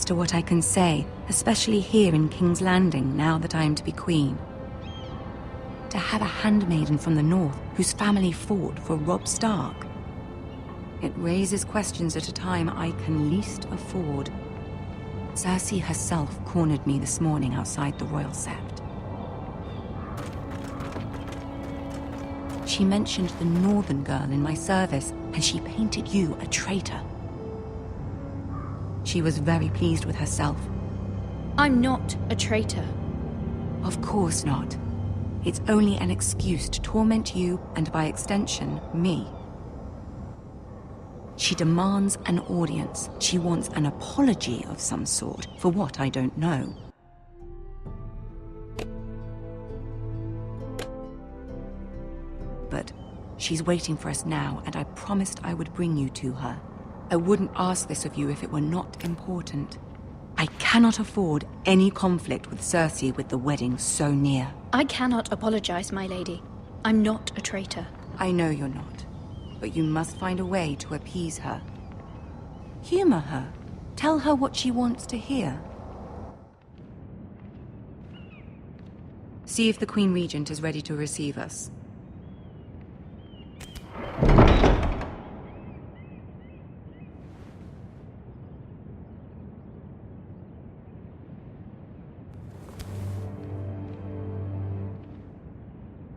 limits to what I can say, especially here in King's Landing, now that I am to be queen. To have a handmaiden from the north whose family fought for Robb Stark. It raises questions at a time I can least afford. Cersei herself cornered me this morning outside the Royal Sept. She mentioned the northern girl in my service, and she painted you a traitor. She was very pleased with herself. I'm not a traitor. Of course not. It's only an excuse to torment you, and by extension, me. She demands an audience. She wants an apology of some sort, for what I don't know. But she's waiting for us now, and I promised I would bring you to her. I wouldn't ask this of you if it were not important. I cannot afford any conflict with Cersei with the wedding so near. I cannot apologize, my lady. I'm not a traitor. I know you're not, but you must find a way to appease her. Humor her. Tell her what she wants to hear. See if the Queen Regent is ready to receive us.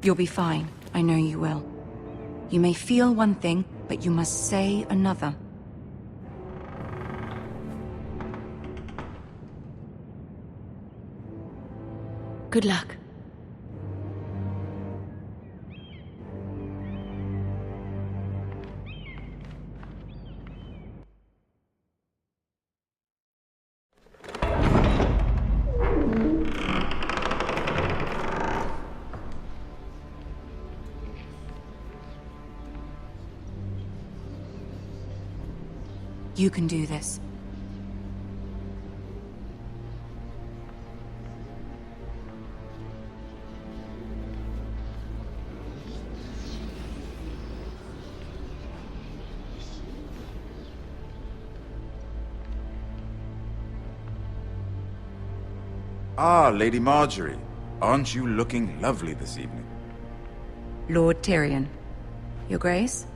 You'll be fine. I know you will. You may feel one thing, but you must say another. Good luck. You can do this. Ah, Lady Margaery. Aren't you looking lovely this evening? Lord Tyrion. Your Grace?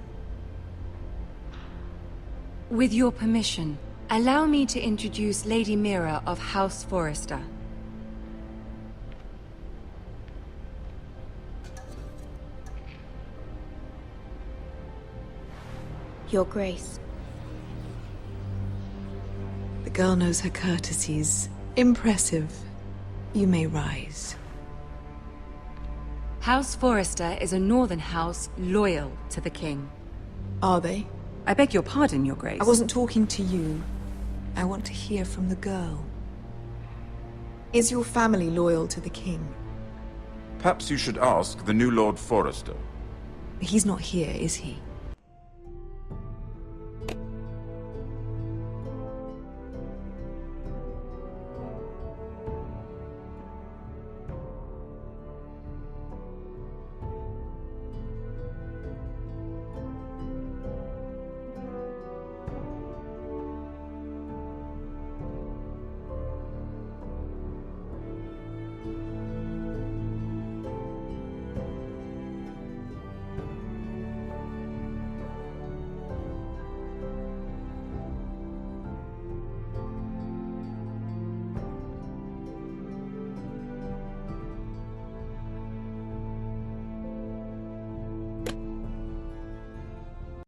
With your permission, allow me to introduce Lady Mira of House Forrester. Your Grace. The girl knows her courtesies. Impressive. You may rise. House Forrester is a northern house loyal to the king. Are they? I beg your pardon, Your Grace. I wasn't talking to you. I want to hear from the girl. Is your family loyal to the king? Perhaps you should ask the new Lord Forrester. He's not here, is he?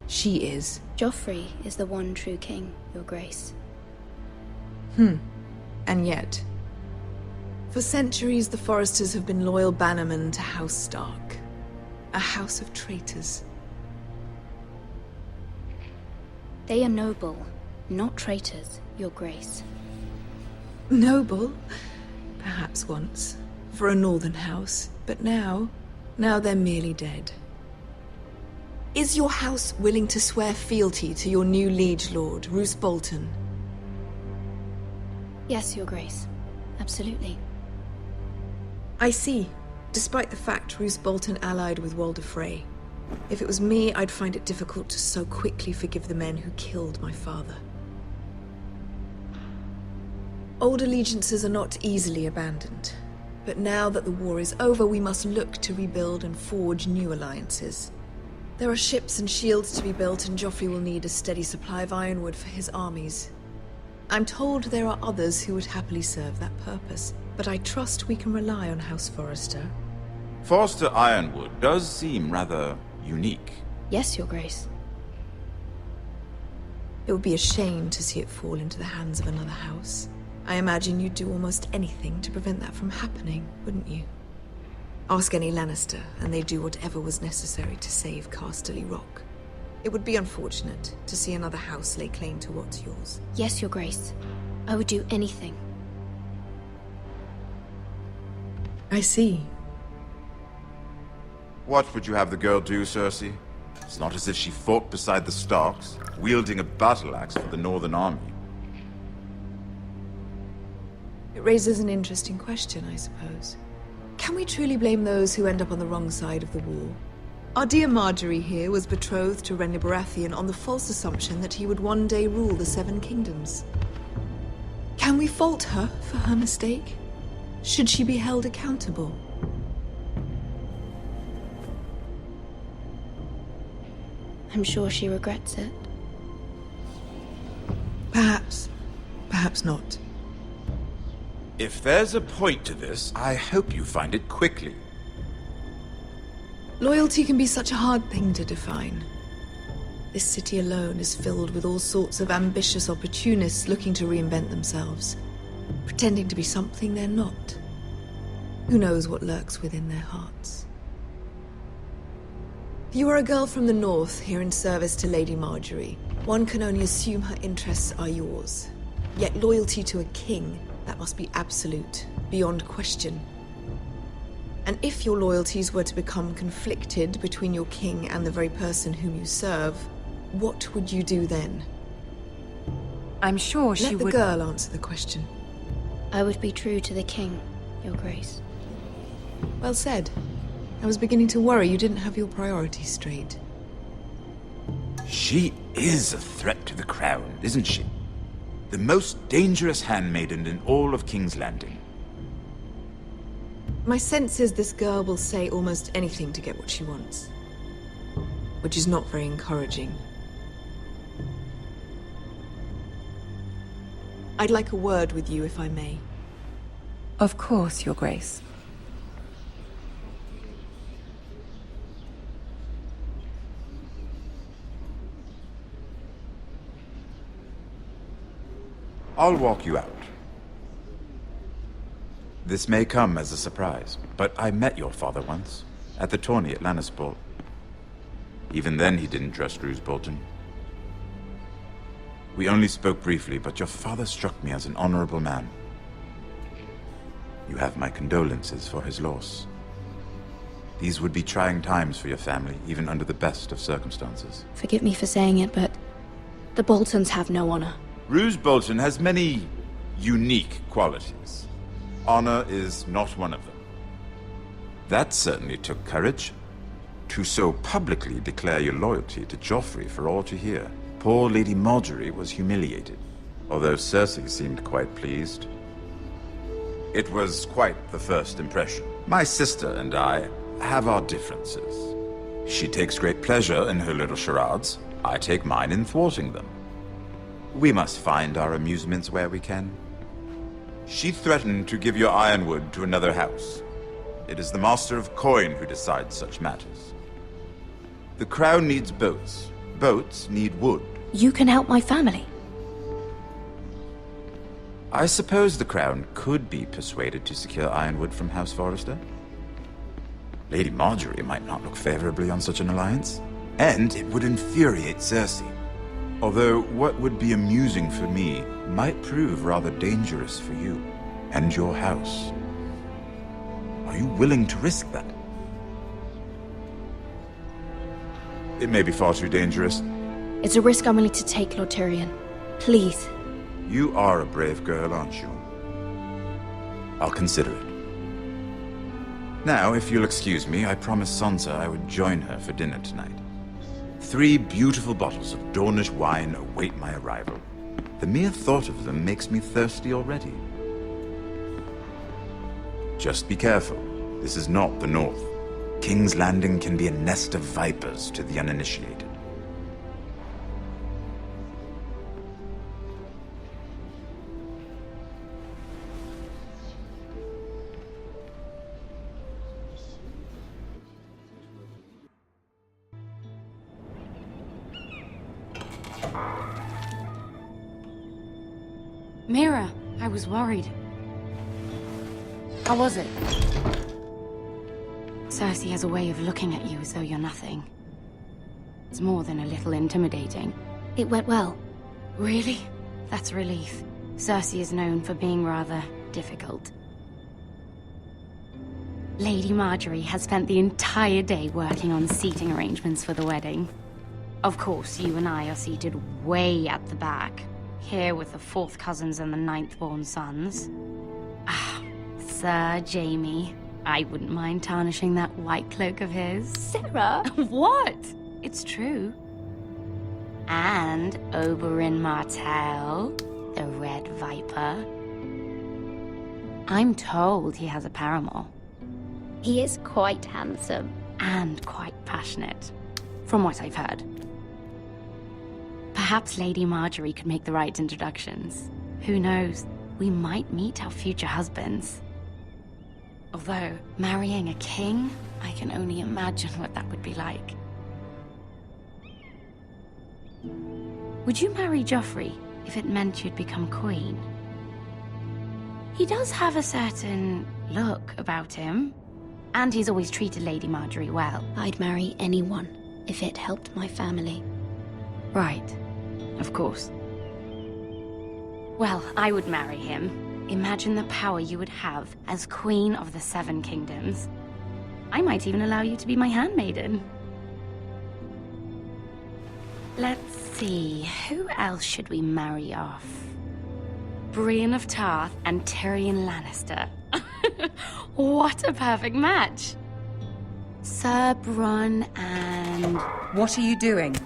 She is. Joffrey is the one true king, Your Grace. And yet, for centuries the Forresters have been loyal bannermen to House Stark. A house of traitors. They are noble, not traitors, Your Grace. Noble? Perhaps once. For a northern house. But now they're merely dead. Is your house willing to swear fealty to your new liege lord, Roose Bolton? Yes, Your Grace. Absolutely. I see. Despite the fact Roose Bolton allied with Walder Frey. If it was me, I'd find it difficult to so quickly forgive the men who killed my father. Old allegiances are not easily abandoned. But now that the war is over, we must look to rebuild and forge new alliances. There are ships and shields to be built, and Joffrey will need a steady supply of ironwood for his armies. I'm told there are others who would happily serve that purpose, but I trust we can rely on House Forrester. Forrester Ironwood does seem rather unique. Yes, Your Grace. It would be a shame to see it fall into the hands of another house. I imagine you'd do almost anything to prevent that from happening, wouldn't you? Ask any Lannister, and they'd do whatever was necessary to save Casterly Rock. It would be unfortunate to see another house lay claim to what's yours. Yes, Your Grace. I would do anything. I see. What would you have the girl do, Cersei? It's not as if she fought beside the Starks, wielding a battle axe for the Northern Army. It raises an interesting question, I suppose. Can we truly blame those who end up on the wrong side of the war? Our dear Marjorie here was betrothed to Renly Baratheon on the false assumption that he would one day rule the Seven Kingdoms. Can we fault her for her mistake? Should she be held accountable? I'm sure she regrets it. Perhaps. Perhaps not. If there's a point to this, I hope you find it quickly. Loyalty can be such a hard thing to define. This city alone is filled with all sorts of ambitious opportunists looking to reinvent themselves, pretending to be something they're not. Who knows what lurks within their hearts? You are a girl from the north, here in service to Lady Marjorie. One can only assume her interests are yours. Yet loyalty to a king, that must be absolute, beyond question. And if your loyalties were to become conflicted between your king and the very person whom you serve, what would you do then? I'm sure she would... Let the girl answer the question. I would be true to the king, Your Grace. Well said. I was beginning to worry you didn't have your priorities straight. She is a threat to the crown, isn't she? The most dangerous handmaiden in all of King's Landing. My sense is this girl will say almost anything to get what she wants. Which is not very encouraging. I'd like a word with you, if I may. Of course, Your Grace. I'll walk you out. This may come as a surprise, but I met your father once, at the tourney at Lannisport. Even then he didn't trust Roose Bolton. We only spoke briefly, but your father struck me as an honorable man. You have my condolences for his loss. These would be trying times for your family, even under the best of circumstances. Forgive me for saying it, but the Boltons have no honor. Roose Bolton has many unique qualities. Honor is not one of them. That certainly took courage. To so publicly declare your loyalty to Joffrey for all to hear. Poor Lady Marjorie was humiliated, although Cersei seemed quite pleased. It was quite the first impression. My sister and I have our differences. She takes great pleasure in her little charades. I take mine in thwarting them. We must find our amusements where we can. She threatened to give your ironwood to another house. It is the Master of Coin who decides such matters. The crown needs boats. Boats need wood. You can help my family. I suppose the crown could be persuaded to secure ironwood from House Forrester. Lady Marjorie might not look favorably on such an alliance. And it would infuriate Cersei. Although what would be amusing for me might prove rather dangerous for you and your house. Are you willing to risk that? It may be far too dangerous. It's a risk I'm willing to take, Lord Tyrion. Please. You are a brave girl, aren't you? I'll consider it. Now, if you'll excuse me, I promised Sansa I would join her for dinner tonight. 3 beautiful bottles of Dornish wine await my arrival. The mere thought of them makes me thirsty already. Just be careful. This is not the North. King's Landing can be a nest of vipers to the uninitiated. Mira, I was worried. How was it? Cersei has a way of looking at you as though you're nothing. It's more than a little intimidating. It went well. Really? That's a relief. Cersei is known for being rather difficult. Lady Margaery has spent the entire day working on seating arrangements for the wedding. Of course, you and I are seated way at the back. Here with the 4th cousins and the 9th-born sons. Ah, Sir Jaime. I wouldn't mind tarnishing that white cloak of his. Sarah! What? It's true. And Oberyn Martell, the Red Viper. I'm told he has a paramour. He is quite handsome. And quite passionate, from what I've heard. Perhaps Lady Margaery could make the right introductions. Who knows? We might meet our future husbands. Although, marrying a king, I can only imagine what that would be like. Would you marry Joffrey if it meant you'd become queen? He does have a certain look about him, and he's always treated Lady Margaery well. I'd marry anyone if it helped my family. Right. Of course. Well, I would marry him. Imagine the power you would have as Queen of the 7 Kingdoms. I might even allow you to be my handmaiden. Let's see, who else should we marry off? Brienne of Tarth and Tyrion Lannister. What a perfect match! Sir Bronn and... What are you doing?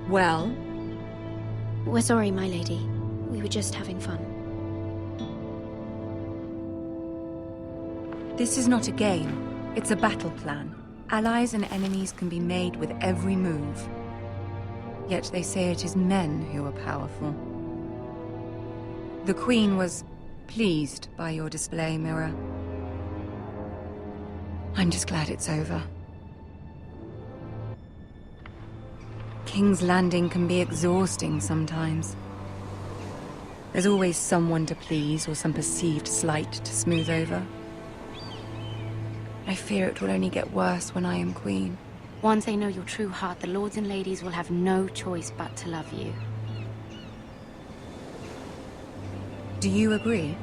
Well? We're sorry, my lady. We were just having fun. This is not a game. It's a battle plan. Allies and enemies can be made with every move. Yet they say it is men who are powerful. The Queen was pleased by your display, Mira. I'm just glad it's over. King's Landing can be exhausting sometimes. There's always someone to please or some perceived slight to smooth over. I fear it will only get worse when I am queen. Once they know your true heart, the lords and ladies will have no choice but to love you. Do you agree?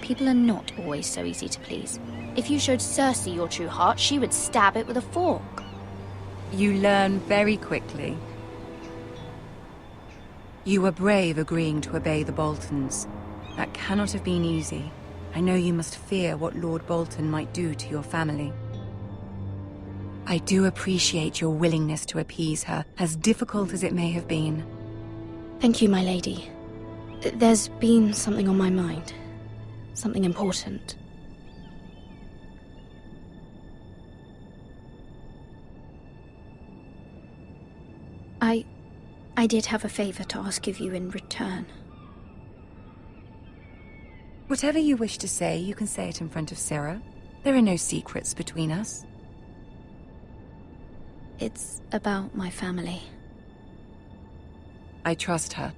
People are not always so easy to please. If you showed Cersei your true heart, she would stab it with a fork. You learn very quickly. You were brave agreeing to obey the Boltons. That cannot have been easy. I know you must fear what Lord Bolton might do to your family. I do appreciate your willingness to appease her, as difficult as it may have been. Thank you, my lady. There's been something on my mind. Something important. I did have a favor to ask of you in return. Whatever you wish to say, you can say it in front of Sarah. There are no secrets between us. It's about my family. I trust her.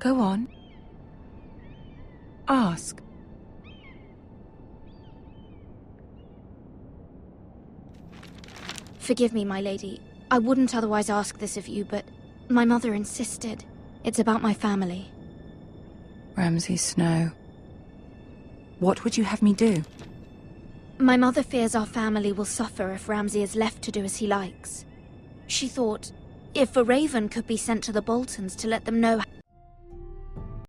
Go on. Ask. Forgive me, my lady. I wouldn't otherwise ask this of you, but my mother insisted. It's about my family. Ramsay Snow. What would you have me do? My mother fears our family will suffer if Ramsay is left to do as he likes. She thought, if a raven could be sent to the Boltons to let them know